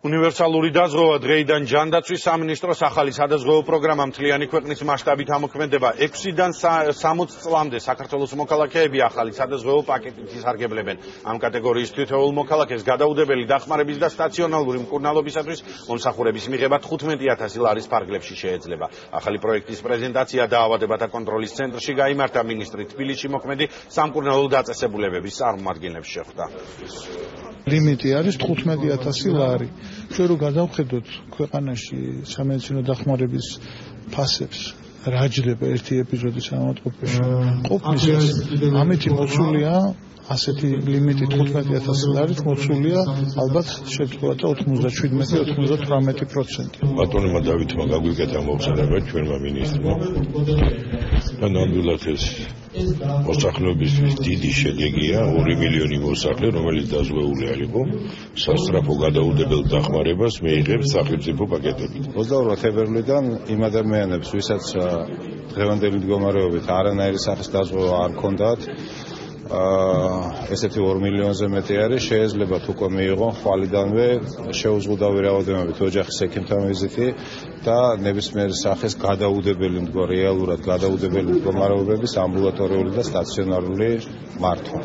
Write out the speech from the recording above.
უნივერსალური დაზღვევა დღეიდან ჯანდაცვის სამინისტროს ახალი სადაზღვევო პროგრამა მთლიანი ქვეყნის მასშტაბით ამოქმედება 6-დან 60 წლამდე საქართველოს მოქალაქეები ახალი სადაზღვევო პაკეტით ისარგებლებენ. ამ კატეგორიის თითოეულ მოქალაქეს გადაუდებელი დახმარების და სტაციონალური მკურნალობისათვის მომსახურების მიღება 15,000 ლარის ფარგლებში შეეძლება. ახალი პროექტის პრეზენტაცია დაავადებათა კონტროლის ცენტრში გაიმართა მინისტრი თბილისში მოქმედი სამკურნალო დაწესებულებების წარმომადგენლებს შეხვდა. ლიმიტი არის 15,000 ლარი. ჩვენ რო გადავხედოთ ქვეყანაში სამედიცინო დახმარების ფასებს, რა ჯდება ერთი ეპიზოდის ავადმყოფოში. ყოფნის ამით მოცულია ასეთი ლიმიტი 15,000 ლარით მოცულია ალბათ შეგვიძლია 97-98%. ბატონმა დავითმა გაგვიკეთა მოგზაურობა ჩვენმა მინისტრმა. და ნამდვილად ეს მოსახლეობისთვის დიდი შედეგია 2 მილიონი მოსახლე, რომელიც დაზღვეული არ იყო, სასწრაფო გადაუდებელ დახმარებას მიიღებს სახელმწიფო პაკეტებით. 28 თებერვლიდან იმ ადამიანებს, ვისაც დღევანდელი მდგომარეობით არანაირი სახის დაზღვევა არ ჰქონდათ, ესეთი 2 მილიონზე მეტი არის, შეეძლებათ უკვე მიიღონ ხვალიდანვე შეუზღუდავი რაოდენობით ოჯახის ექიმთან ვიზიტი და ნებისმიერ სახის რეალურად გადაუდებელი მდგომარეობების ამბულატორიული და სტაციონარული მართვა.